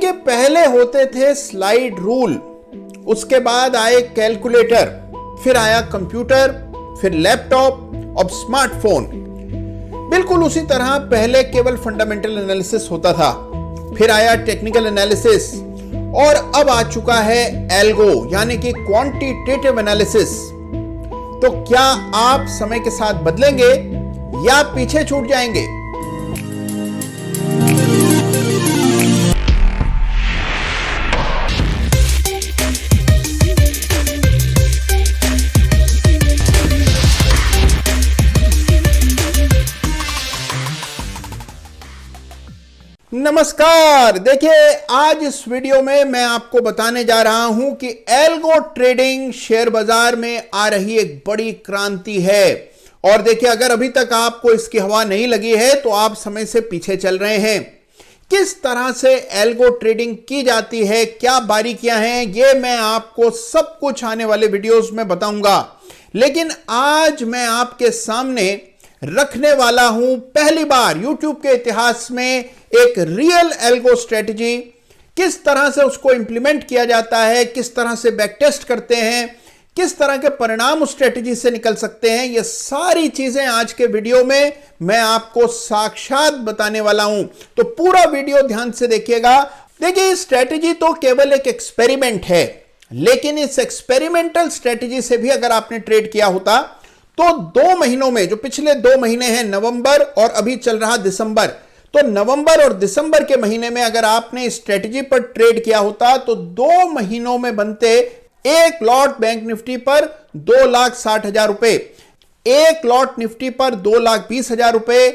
देखिए पहले होते थे स्लाइड रूल, उसके बाद आए कैलकुलेटर, फिर आया कंप्यूटर, फिर लैपटॉप, अब स्मार्टफोन। बिल्कुल उसी तरह पहले केवल फंडामेंटल एनालिसिस होता था, फिर आया टेक्निकल एनालिसिस और अब आ चुका है एल्गो यानी कि क्वांटिटेटिव एनालिसिस। तो क्या आप समय के साथ बदलेंगे या पीछे छूट जाएंगे? नमस्कार। देखिए आज इस वीडियो में मैं आपको बताने जा रहा हूं कि एल्गो ट्रेडिंग शेयर बाजार में आ रही एक बड़ी क्रांति है। और देखिए अगर अभी तक आपको इसकी हवा नहीं लगी है तो आप समय से पीछे चल रहे हैं। किस तरह से एल्गो ट्रेडिंग की जाती है, क्या बारीकियां हैं, ये मैं आपको सब कुछ आने वाले वीडियोस में बताऊंगा। लेकिन आज मैं आपके सामने रखने वाला हूं पहली बार YouTube के इतिहास में एक रियल एल्गो स्ट्रेटजी। किस तरह से उसको इंप्लीमेंट किया जाता है, किस तरह से बैक टेस्ट करते हैं, किस तरह के परिणाम उस स्ट्रेटजी से निकल सकते हैं, ये सारी चीजें आज के वीडियो में मैं आपको साक्षात बताने वाला हूं। तो पूरा वीडियो ध्यान से देखिएगा। देखिए स्ट्रेटजी तो केवल एक एक्सपेरिमेंट है, लेकिन इस एक्सपेरिमेंटल स्ट्रेटजी से भी अगर आपने ट्रेड किया होता तो 2 महीनों में, जो पिछले 2 महीने हैं नवंबर और अभी चल रहा दिसंबर, तो नवंबर और दिसंबर के महीने में अगर आपने इस स्ट्रेटजी पर ट्रेड किया होता तो 2 महीनों में बनते एक लॉट बैंक निफ्टी पर 2,60,000 रुपए, एक लॉट निफ्टी पर 2,20,000 रुपए,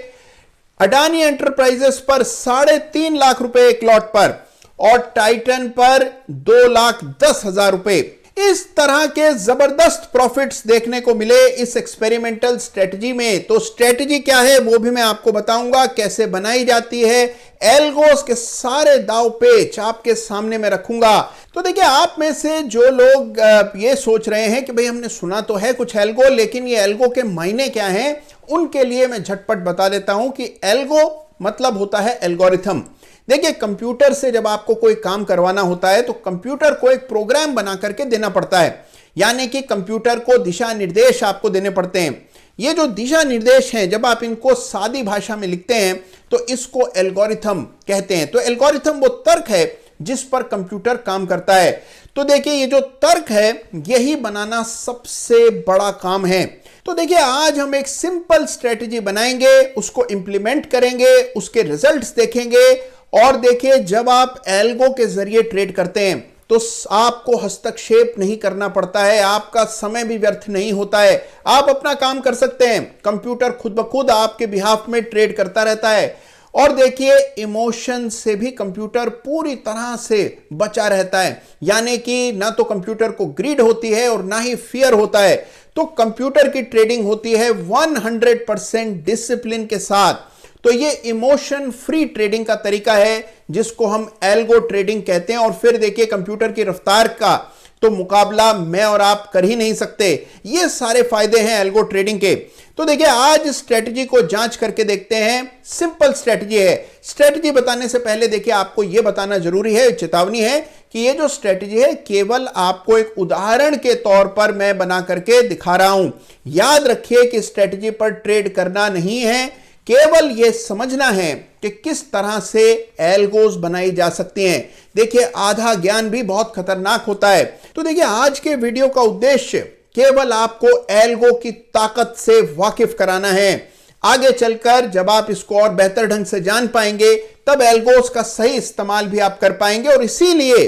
अडानी एंटरप्राइजेस पर 3.5 लाख रुपए एक लॉट पर और टाइटन पर 2,10,000 रुपए। इस तरह के जबरदस्त प्रॉफिट्स देखने को मिले इस एक्सपेरिमेंटल स्ट्रेटजी में। तो स्ट्रेटजी क्या है वो भी मैं आपको बताऊंगा, कैसे बनाई जाती है, एल्गोस के सारे दाव पेच आपके सामने मैं रखूंगा। तो देखिए आप में से जो लोग ये सोच रहे हैं कि भाई हमने सुना तो है कुछ एल्गो, लेकिन ये एल्गो के मायने क्या हैं, उनके लिए मैं झटपट बता देता हूं कि एल्गो मतलब होता है एल्गोरिथम। देखिए कंप्यूटर से जब आपको कोई काम करवाना होता है तो कंप्यूटर को एक प्रोग्राम बना करके देना पड़ता है, यानी कि कंप्यूटर को दिशा निर्देश आपको देने पड़ते हैं। ये जो दिशा निर्देश हैं जब आप इनको सादी भाषा में लिखते हैं तो इसको एल्गोरिथम कहते हैं। तो एल्गोरिथम वो तर्क है जिस पर कंप्यूटर काम करता है। तो देखिए ये जो तर्क है यही बनाना सबसे बड़ा काम है। तो देखिए आज हम एक सिंपल स्ट्रेटजी बनाएंगे, उसको इंप्लीमेंट करेंगे, उसके रिजल्ट्स देखेंगे। और देखिए जब आप एल्गो के जरिए ट्रेड करते हैं तो आपको हस्तक्षेप नहीं करना पड़ता है, आपका समय भी व्यर्थ नहीं होता है, आप अपना काम कर सकते हैं। कंप्यूटर खुद ब खुद आपके बिहाफ में ट्रेड करता रहता है। और देखिए इमोशन से भी कंप्यूटर पूरी तरह से बचा रहता है, यानी कि ना तो कंप्यूटर को ग्रीड होती है और ना ही फियर होता है। तो कंप्यूटर की ट्रेडिंग होती है 100% डिसिप्लिन के साथ। तो ये इमोशन फ्री ट्रेडिंग का तरीका है जिसको हम एल्गो ट्रेडिंग कहते हैं। और फिर देखिए कंप्यूटर की रफ्तार का तो मुकाबला मैं और आप कर ही नहीं सकते। ये सारे फायदे हैं एल्गो ट्रेडिंग के। तो देखिए आज स्ट्रेटजी को जांच करके देखते हैं। सिंपल स्ट्रेटजी है। स्ट्रेटजी बताने से पहले देखिए आपको यह बताना जरूरी है, चेतावनी है कि ये जो स्ट्रेटजी है केवल आपको एक उदाहरण के तौर पर मैं बना करके दिखा रहा हूं। याद रखिए कि स्ट्रेटजी पर ट्रेड करना नहीं है, केवल यह समझना है कि किस तरह से एल्गोस बनाई जा सकती हैं। देखिए आधा ज्ञान भी बहुत खतरनाक होता है। तो देखिए आज के वीडियो का उद्देश्य केवल आपको एल्गो की ताकत से वाकिफ कराना है। आगे चलकर जब आप इसको और बेहतर ढंग से जान पाएंगे तब एल्गोस का सही इस्तेमाल भी आप कर पाएंगे। और इसीलिए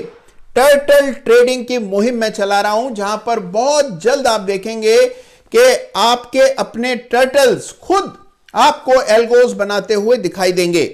टर्टल ट्रेडिंग की मुहिम मैं चला रहा हूं, जहां पर बहुत जल्द आप देखेंगे कि आपके अपने टर्टल्स खुद आपको एल्गोस बनाते हुए दिखाई देंगे।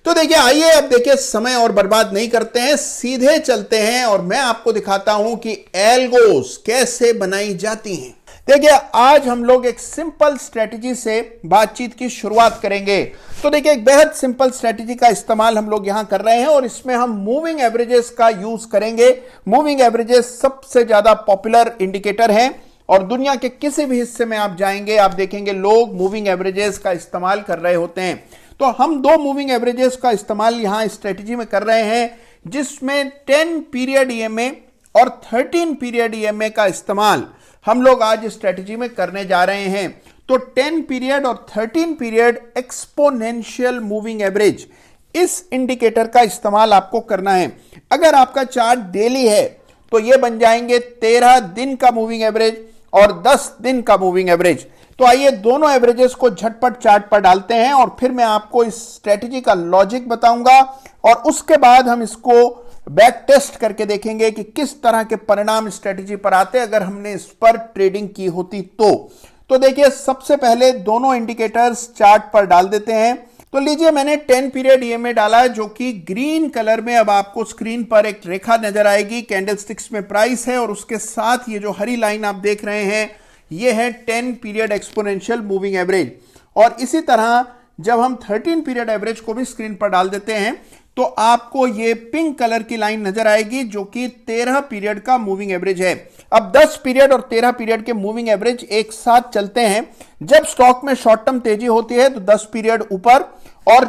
तो देखिए आइए अब देखिए समय और बर्बाद नहीं करते हैं, सीधे चलते हैं और मैं आपको दिखाता हूं कि एल्गोस कैसे बनाई जाती हैं। देखिए आज हम लोग एक सिंपल स्ट्रेटजी से बातचीत की शुरुआत करेंगे। तो देखिए एक बेहद सिंपल स्ट्रेटजी का इस्तेमाल हम लोग यहां कर रहे हैं और इसमें हम मूविंग एवरेजेस का यूज करेंगे। मूविंग एवरेजेस सबसे ज्यादा पॉपुलर इंडिकेटर हैं और दुनिया के किसी भी हिस्से में आप जाएंगे आप देखेंगे लोग मूविंग एवरेजेस का इस्तेमाल कर रहे होते हैं। तो हम 2 मूविंग एवरेजेस का इस्तेमाल यहां स्ट्रेटजी में कर रहे हैं। जिसमें 10 पीरियड ईएमए और 13 पीरियड ईएमए का इस्तेमाल हम लोग आज स्ट्रेटजी में करने जा रहे हैं। तो 10 पीरियड और 13 पीरियड एक्सपोनेंशियल मूविंग एवरेज, इस इंडिकेटर का इस्तेमाल आपको करना है। अगर आपका चार्ट डेली है तो ये बन जाएंगे 13 दिन का मूविंग एवरेज और 10 दिन का मूविंग एवरेज। तो आइए दोनों एवरेजेस को झटपट चार्ट पर डालते हैं और फिर मैं आपको इस स्ट्रेटजी का लॉजिक बताऊंगा और उसके बाद हम इसको बैक टेस्ट करके देखेंगे कि किस तरह के परिणाम स्ट्रेटजी पर आते अगर हमने इस पर ट्रेडिंग की होती तो देखिए, सबसे पहले दोनों इंडिकेटर्स चार्ट पर डाल देते हैं। तो लीजिए, मैंने 10 पीरियड ईएमए डाला जो कि ग्रीन कलर में, अब आपको स्क्रीन पर एक रेखा नजर आएगी, कैंडलस्टिक्स में प्राइस है और उसके साथ ये जो हरी लाइन आप देख रहे हैं ये है 10 पीरियड एक्सपोनेंशियल मूविंग एवरेज। और इसी तरह जब हम 13 पीरियड एवरेज को भी स्क्रीन पर डाल देते हैं तो आपको ये पिंक कलर की लाइन नजर आएगी जो कि 13 पीरियड का मूविंग एवरेज है। अब 10 पीरियड और 13 पीरियड के मूविंग एवरेज एक साथ चलते हैं। जब स्टॉक में शॉर्ट टर्म तेजी होती है तो 10 पीरियड ऊपर और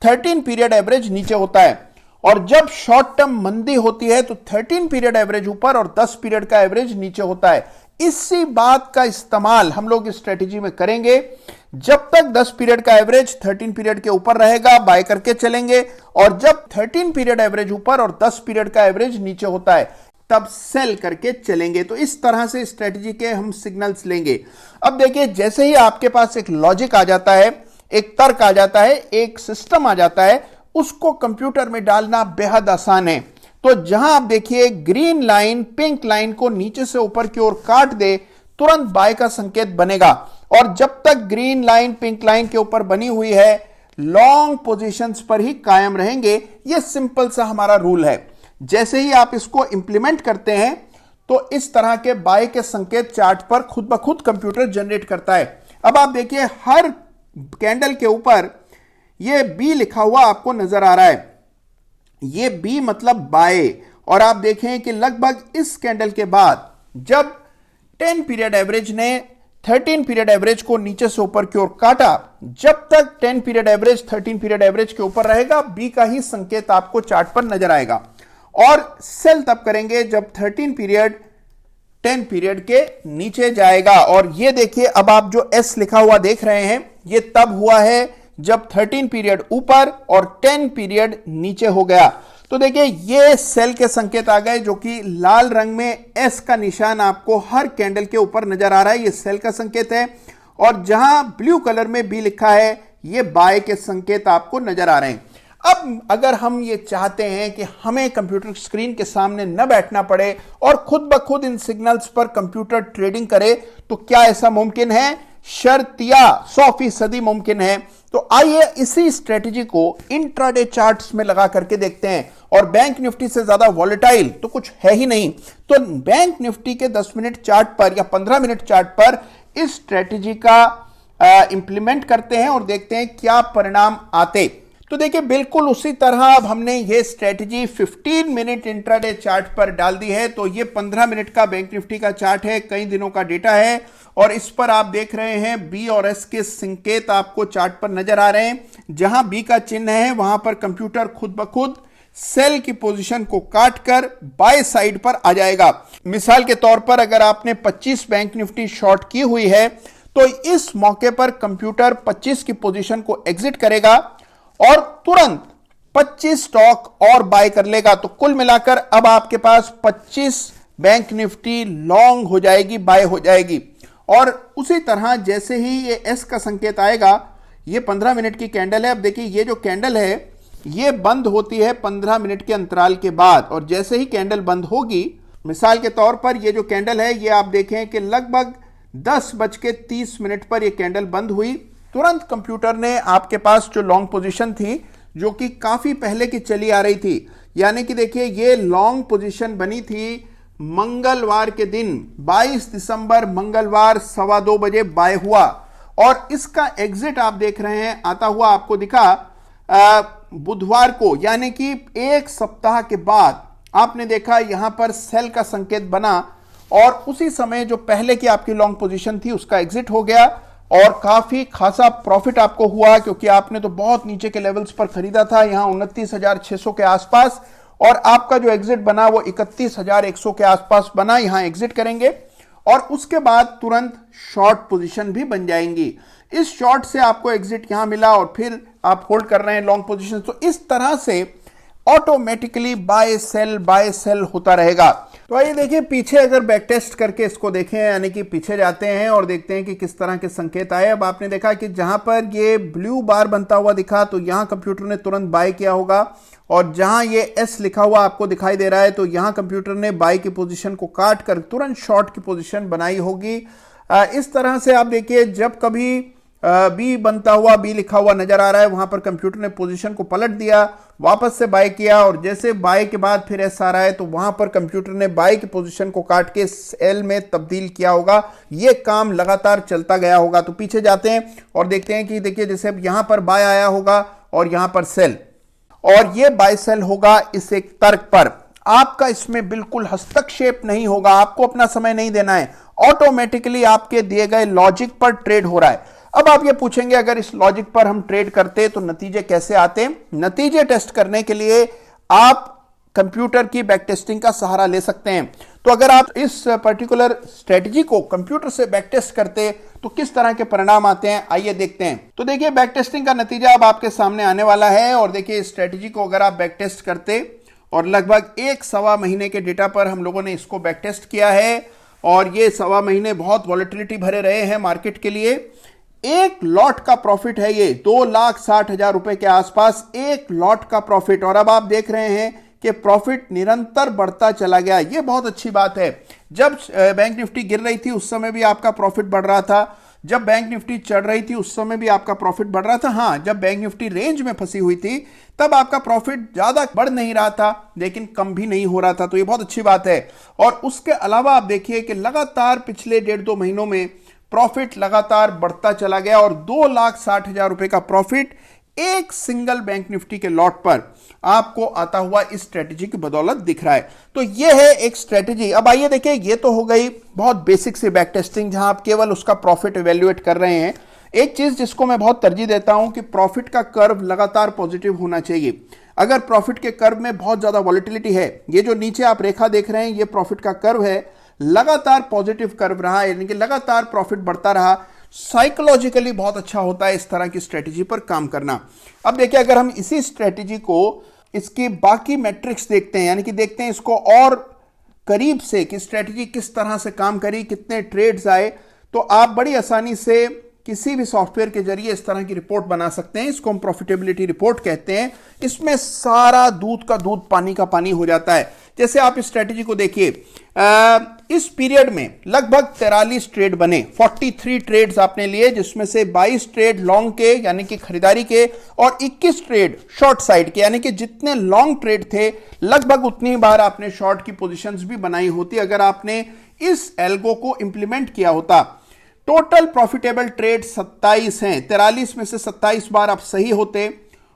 13 पीरियड एवरेज नीचे होता है, और जब शॉर्ट टर्म मंदी होती है तो 13 पीरियड एवरेज ऊपर और 10 पीरियड का एवरेज नीचे होता है। इसी बात का इस्तेमाल हम लोग इस स्ट्रेटजी में करेंगे। जब तक 10 पीरियड का एवरेज 13 पीरियड के ऊपर रहेगा बाय करके चलेंगे, और जब 13 पीरियड एवरेज ऊपर और 10 पीरियड का एवरेज नीचे होता है तब सेल करके चलेंगे। तो इस तरह से स्ट्रेटजी के हम सिग्नल्स लेंगे। अब देखिए, जैसे ही आपके पास एक लॉजिक आ जाता है, एक तर्क आ जाता है, एक सिस्टम आ जाता है, उसको कंप्यूटर में डालना बेहद आसान है। तो जहां आप देखिए ग्रीन लाइन पिंक लाइन को नीचे से ऊपर की ओर काट दे, तुरंत बाय का संकेत बनेगा। और जब तक ग्रीन लाइन पिंक लाइन के ऊपर बनी हुई है, लॉन्ग पोजीशंस पर ही कायम रहेंगे। यह सिंपल सा हमारा रूल है। जैसे ही आप इसको इंप्लीमेंट करते हैं तो इस तरह के बाय के संकेत चार्ट पर खुद ब खुद कंप्यूटर जनरेट करता है। अब आप देखिए, हर कैंडल के ऊपर यह बी लिखा हुआ आपको नजर आ रहा है। ये बी मतलब बाय। और आप देखें कि लगभग इस कैंडल के बाद जब 10 पीरियड एवरेज ने 13 पीरियड एवरेज को नीचे से ऊपर की ओर काटा, जब तक 10 पीरियड एवरेज 13 पीरियड एवरेज के ऊपर रहेगा, बी का ही संकेत आपको चार्ट पर नजर आएगा। और सेल तब करेंगे जब 13 पीरियड 10 पीरियड के नीचे जाएगा। और ये देखिए, अब आप जो एस लिखा हुआ देख रहे हैं, ये तब हुआ है जब 13 पीरियड ऊपर और 10 पीरियड नीचे हो गया। तो देखिए, ये सेल के संकेत आ गए, जो कि लाल रंग में एस का निशान आपको हर कैंडल के ऊपर नजर आ रहा है, ये सेल का संकेत है। और जहां ब्लू कलर में बी लिखा है, ये बाय के संकेत आपको नजर आ रहे हैं। अब अगर हम ये चाहते हैं कि हमें कंप्यूटर स्क्रीन के सामने न बैठना पड़े और खुद ब खुद इन सिग्नल्स पर कंप्यूटर ट्रेडिंग करे, तो क्या ऐसा मुमकिन है? शर्तिया 100% मुमकिन है। तो आइए इसी स्ट्रेटजी को इंट्राडे चार्ट्स में लगा करके देखते हैं। और बैंक निफ्टी से ज्यादा वॉलेटाइल तो कुछ है ही नहीं। तो बैंक निफ्टी के 10 मिनट चार्ट पर या 15 मिनट चार्ट पर इस स्ट्रेटजी का इंप्लीमेंट करते हैं और देखते हैं क्या परिणाम आते। तो देखिए, बिल्कुल उसी तरह अब हमने ये स्ट्रेटजी 15 मिनट इंट्राडे चार्ट पर डाल दी है। तो ये 15 मिनट का बैंक निफ्टी का चार्ट है, कई दिनों का डेटा है, और इस पर आप देख रहे हैं बी और एस के संकेत आपको चार्ट पर नजर आ रहे हैं। जहां बी का चिन्ह है वहां पर कंप्यूटर खुद ब खुद सेल की पोजीशन को काटकर बाय साइड पर आ जाएगा। मिसाल के तौर पर अगर आपने 25 बैंक निफ्टी शॉर्ट की हुई है तो इस मौके पर कंप्यूटर 25 की पोजीशन को एग्जिट करेगा और तुरंत 25 स्टॉक और बाय कर लेगा। तो कुल मिलाकर अब आपके पास 25 बैंक निफ्टी लॉन्ग हो जाएगी, बाय हो जाएगी। और उसी तरह जैसे ही ये एस का संकेत आएगा, ये 15 मिनट की कैंडल है। अब देखिए, ये जो कैंडल है ये बंद होती है 15 मिनट के अंतराल के बाद, और जैसे ही कैंडल बंद होगी, मिसाल के तौर पर ये जो कैंडल है ये आप देखें कि लगभग 10:30 पर ये कैंडल बंद हुई। तुरंत कंप्यूटर ने आपके पास जो लॉन्ग पोजीशन थी, जो कि काफी पहले की चली आ रही थी, यानी कि देखिए ये लॉन्ग पोजीशन बनी थी मंगलवार के दिन 22 दिसंबर मंगलवार 2:15 बजे बाय हुआ, और इसका एग्जिट आप देख रहे हैं आता हुआ आपको दिखा बुधवार को, यानी कि एक सप्ताह के बाद आपने देखा यहां पर सेल का संकेत बना, और उसी समय जो पहले की आपकी लॉन्ग पोजीशन थी उसका एग्जिट हो गया और काफी खासा प्रॉफिट आपको हुआ, क्योंकि आपने तो बहुत नीचे के लेवल्स पर खरीदा था, यहां 29,600 के आसपास, और आपका जो एग्जिट बना वो 31,100 के आसपास बना, यहां एग्जिट करेंगे और उसके बाद तुरंत शॉर्ट पोजीशन भी बन जाएंगी। इस शॉर्ट से आपको एग्जिट यहां मिला और फिर आप होल्ड कर रहे हैं लॉन्ग पोजीशन, तो इस तरह से ऑटोमेटिकली बाय सेल होता रहेगा। तो आइए देखिए पीछे अगर बैक टेस्ट करके इसको देखें, यानी कि पीछे जाते हैं और देखते हैं कि किस तरह के संकेत आए। अब आपने देखा कि जहां पर ये ब्लू बार बनता हुआ दिखा तो यहां कंप्यूटर ने तुरंत बाय किया होगा, और जहां ये एस लिखा हुआ आपको दिखाई दे रहा है तो यहां कंप्यूटर ने बाय की पोजीशन को काट कर तुरंत शॉर्ट की पोजीशन बनाई होगी। इस तरह से आप देखिए जब कभी बी बनता हुआ, बी लिखा हुआ नजर आ रहा है, वहां पर कंप्यूटर ने पोजीशन को पलट दिया, वापस से बाय किया, और जैसे बाय के बाद फिर एस आ रहा है तो वहां पर कंप्यूटर ने बाय की पोजीशन को काट के सेल में तब्दील किया होगा। यह काम लगातार चलता गया होगा। तो पीछे जाते हैं और देखते हैं कि देखिए जैसे अब यहां पर बाय आया होगा और यहां पर सेल, और यह बाय सेल होगा इस एक तर्क पर। आपका इसमें बिल्कुल हस्तक्षेप नहीं होगा, आपको अपना समय नहीं देना है, ऑटोमेटिकली आपके दिए गए लॉजिक पर ट्रेड हो रहा है। अब आप ये पूछेंगे अगर इस लॉजिक पर हम ट्रेड करते तो नतीजे कैसे आते? नतीजे टेस्ट करने के लिए आप कंप्यूटर की बैक टेस्टिंग का सहारा ले सकते हैं। तो अगर आप इस पर्टिकुलर स्ट्रेटजी को कंप्यूटर से बैक टेस्ट करते तो किस तरह के परिणाम आते हैं, आइए देखते हैं। तो देखिए बैक टेस्टिंग का नतीजा अब आपके सामने आने वाला है, और देखिए इस स्ट्रेटजी को अगर आप बैक टेस्ट करते, और लगभग 1-1.25 महीने के डेटा पर हम लोगों ने इसको बैक टेस्ट किया है, और ये 1.25 महीने बहुत वॉलेटिलिटी भरे रहे हैं मार्केट के लिए। एक लॉट का प्रॉफिट है ये 2,60,000 रुपए के आसपास, एक लॉट का प्रॉफिट। और अब आप देख रहे हैं कि प्रॉफिट निरंतर बढ़ता चला गया, ये बहुत अच्छी बात है। जब बैंक निफ्टी गिर रही थी उस समय भी आपका प्रॉफिट बढ़ रहा था, जब बैंक निफ्टी चढ़ रही थी उस समय भी आपका प्रॉफिट बढ़ रहा था। हाँ, जब बैंक निफ्टी रेंज में फंसी हुई थी तब आपका प्रॉफिट ज्यादा बढ़ नहीं रहा था लेकिन कम भी नहीं हो रहा था, तो ये बहुत अच्छी बात है। और उसके अलावा आप देखिए कि लगातार पिछले 1.5-2 महीनों में प्रॉफिट लगातार बढ़ता चला गया, और 2,60,000 रुपए का प्रॉफिट एक सिंगल बैंक निफ्टी के लॉट पर आपको आता हुआ इस स्ट्रेटेजी की बदौलत दिख रहा है। तो यह है एक स्ट्रेटेजी। अब आइए देखिए, ये तो हो गई बहुत बेसिक सी बैक टेस्टिंग जहां आप केवल उसका प्रॉफिट इवेल्युएट कर रहे हैं। एक चीज जिसको मैं बहुत तरजीह देता हूं कि प्रॉफिट का कर्व लगातार पॉजिटिव होना चाहिए। अगर प्रॉफिट के कर्व में बहुत ज्यादा वॉलेटिलिटी है, ये जो नीचे आप रेखा देख रहे हैं ये प्रॉफिट का कर्व है, लगातार पॉजिटिव कर्व रहा, यानी कि लगातार प्रॉफिट बढ़ता रहा, साइकोलॉजिकली बहुत अच्छा होता है इस तरह की स्ट्रेटेजी पर काम करना। अब देखिए अगर हम इसी स्ट्रेटेजी को इसकी बाकी मैट्रिक्स देखते हैं, यानी कि देखते हैं इसको और करीब से कि स्ट्रेटेजी किस तरह से काम करी, कितने ट्रेड्स आए, तो आप बड़ी आसानी से किसी भी सॉफ्टवेयर के जरिए इस तरह की रिपोर्ट बना सकते हैं। इसको हम प्रॉफिटेबिलिटी रिपोर्ट कहते हैं। इसमें सारा दूध का दूध पानी का पानी हो जाता है। जैसे आप इस स्ट्रेटेजी को देखिए, इस पीरियड में लगभग 43 ट्रेड बने, 43 ट्रेड्स आपने लिए, जिसमें से 22 ट्रेड लॉन्ग के यानी कि खरीदारी के, और 21 ट्रेड शॉर्ट साइड के, यानी कि जितने लॉन्ग ट्रेड थे लगभग उतनी बार आपने शॉर्ट की पोजीशंस भी बनाई होती अगर आपने इस एल्गो को इंप्लीमेंट किया होता। टोटल प्रॉफिटेबल ट्रेड 27 हैं, 43 में से 27 बार आप सही होते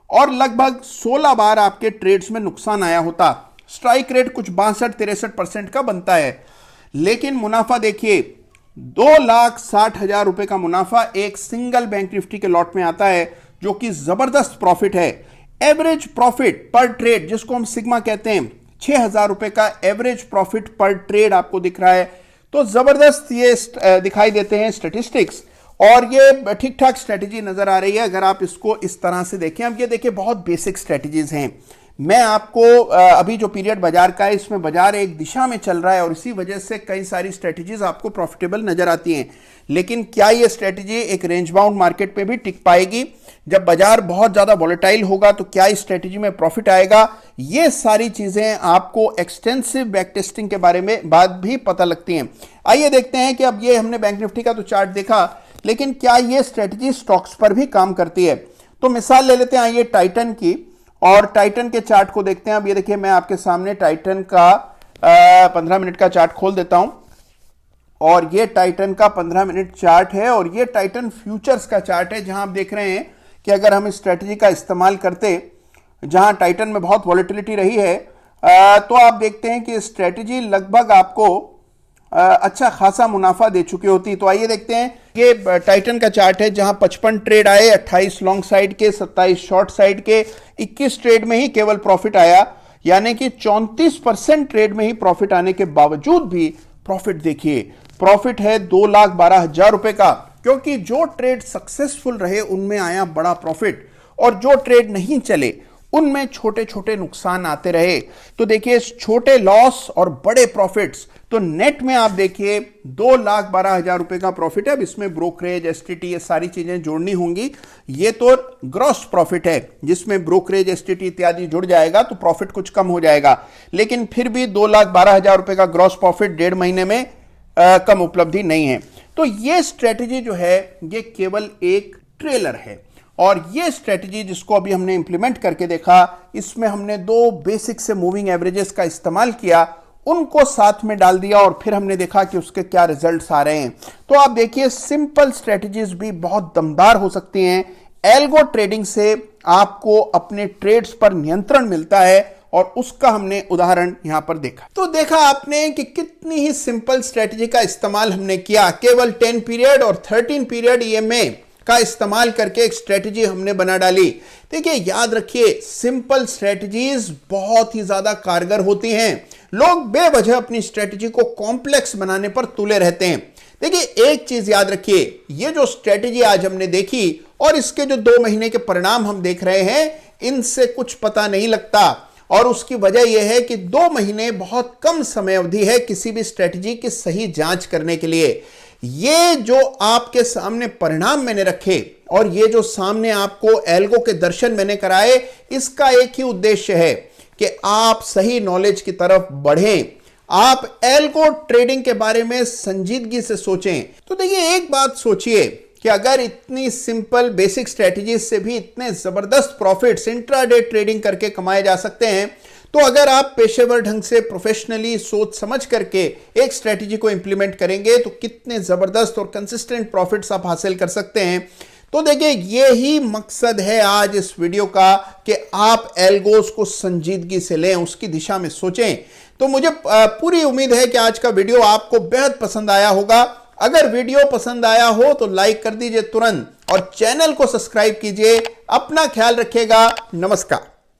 और लगभग 16 बार आपके ट्रेड्स में नुकसान आया होता। स्ट्राइक रेट कुछ 62-63% का बनता है, लेकिन मुनाफा देखिए 2,60,000 रुपए का मुनाफा एक सिंगल बैंक निफ्टी के लॉट में आता है, जो कि जबरदस्त प्रॉफिट है। एवरेज प्रॉफिट पर ट्रेड, जिसको हम सिग्मा कहते हैं, 6,000 रुपए का एवरेज प्रॉफिट पर ट्रेड आपको दिख रहा है। तो जबरदस्त ये दिखाई देते हैं स्टैटिस्टिक्स, और ये ठीक ठाक स्ट्रेटेजी नजर आ रही है अगर आप इसको इस तरह से देखें। अब ये देखिए बहुत बेसिक स्ट्रेटेजीज हैं। मैं आपको अभी जो पीरियड बाजार का है इसमें बाजार एक दिशा में चल रहा है और इसी वजह से कई सारी स्ट्रेटेजीज आपको प्रॉफिटेबल नजर आती हैं, लेकिन क्या ये स्ट्रेटेजी एक रेंज बाउंड मार्केट पे भी टिक पाएगी? जब बाजार बहुत ज्यादा वॉलेटाइल होगा तो क्या इस स्ट्रेटेजी में प्रॉफिट आएगा? ये सारी चीजें आपको एक्सटेंसिव बैक टेस्टिंग के बारे में बाद भी पता लगती हैं। आइए देखते हैं कि अब ये हमने बैंक निफ्टी का तो चार्ट देखा, लेकिन क्या ये स्ट्रेटेजी स्टॉक्स पर भी काम करती है? तो मिसाल ले लेते हैं आइए टाइटन की, और टाइटन के चार्ट को देखते हैं। अब ये देखिए मैं आपके सामने टाइटन का 15 मिनट का चार्ट खोल देता हूं, और ये टाइटन का 15 मिनट चार्ट है, और ये टाइटन फ्यूचर्स का चार्ट है, जहां आप देख रहे हैं कि अगर हम इस स्ट्रेटजी का इस्तेमाल करते, जहां टाइटन में बहुत वॉलेटिलिटी रही है, तो आप देखते हैं कि स्ट्रेटजी लगभग आपको अच्छा खासा मुनाफा दे चुकी होती। तो आइए देखते हैं, ये टाइटन का चार्ट है जहां 55 ट्रेड आए, 28 लॉन्ग साइड के, 27 शॉर्ट साइड के, 21 ट्रेड में ही केवल प्रॉफिट आया। यानी कि 34% ट्रेड में ही प्रॉफिट आने के बावजूद भी प्रॉफिट देखिए, प्रॉफिट है 2,12,000 रुपए का, क्योंकि जो ट्रेड सक्सेसफुल रहे उनमें आया बड़ा प्रॉफिट और जो ट्रेड नहीं चले उनमें छोटे छोटे नुकसान आते रहे। तो देखिए छोटे लॉस और बड़े प्रॉफिट्स, तो नेट में आप देखिए 2,12,000 रुपए का प्रॉफिट है। अब इसमें ब्रोकरेज, एसटीटी, ये सारी चीजें जोड़नी होंगी। ये तो ग्रॉस प्रॉफिट है, जिसमें ब्रोकरेज, एसटीटी इत्यादि जुड़ जाएगा तो प्रॉफिट कुछ कम हो जाएगा, लेकिन फिर भी 2,12,000 रुपए का ग्रॉस प्रॉफिट 1.5 महीने में कम उपलब्धि नहीं है। तो ये स्ट्रेटेजी जो है ये केवल एक ट्रेलर है, और ये स्ट्रेटेजी जिसको अभी हमने इंप्लीमेंट करके देखा, इसमें हमने 2 बेसिक से मूविंग एवरेजेस का इस्तेमाल किया, उनको साथ में डाल दिया और फिर हमने देखा कि उसके क्या रिजल्ट्स आ रहे हैं। तो आप देखिए सिंपल स्ट्रेटेजीज भी बहुत दमदार हो सकती हैं। एल्गो ट्रेडिंग से आपको अपने ट्रेड्स पर नियंत्रण मिलता है और उसका हमने उदाहरण यहां पर देखा। तो देखा आपने कि कितनी ही सिंपल स्ट्रेटेजी का इस्तेमाल हमने किया। केवल 10 पीरियड और 13 पीरियड ईएमए का इस्तेमाल करके एक स्ट्रेटेजी हमने बना डाली। देखिए याद रखिए सिंपल स्ट्रेटेजीज बहुत ही ज्यादा कारगर होती हैं। लोग बेवजह अपनी स्ट्रेटेजी को कॉम्प्लेक्स बनाने पर तुले रहते हैं। देखिए एक चीज याद रखिए, ये जो स्ट्रेटेजी आज हमने देखी और इसके जो 2 महीने के परिणाम हम देख रहे हैं, इनसे कुछ पता नहीं लगता, और उसकी वजह यह है कि 2 महीने बहुत कम समय अवधि है किसी भी स्ट्रेटेजी की सही जांच करने के लिए। ये जो आपके सामने परिणाम मैंने रखे और ये जो सामने आपको एल्गो के दर्शन मैंने कराए, इसका एक ही उद्देश्य है कि आप सही नॉलेज की तरफ बढ़ें, आप एल्गो ट्रेडिंग के बारे में संजीदगी से सोचें। तो देखिए एक बात सोचिए कि अगर इतनी सिंपल बेसिक स्ट्रेटेजीज से भी इतने जबरदस्त प्रॉफिट्स इंट्राडे ट्रेडिंग करके कमाए जा सकते हैं, तो अगर आप पेशेवर ढंग से प्रोफेशनली सोच समझ करके एक स्ट्रेटेजी को इंप्लीमेंट करेंगे तो कितने जबरदस्त और कंसिस्टेंट प्रॉफिट्स आप हासिल कर सकते हैं। तो देखिए ये ही मकसद है आज इस वीडियो का कि आप एल्गोस को संजीदगी से लें, उसकी दिशा में सोचें। तो मुझे पूरी उम्मीद है कि आज का वीडियो आपको बेहद पसंद आया होगा। अगर वीडियो पसंद आया हो तो लाइक कर दीजिए तुरंत और चैनल को सब्सक्राइब कीजिए। अपना ख्याल रखिएगा। नमस्कार।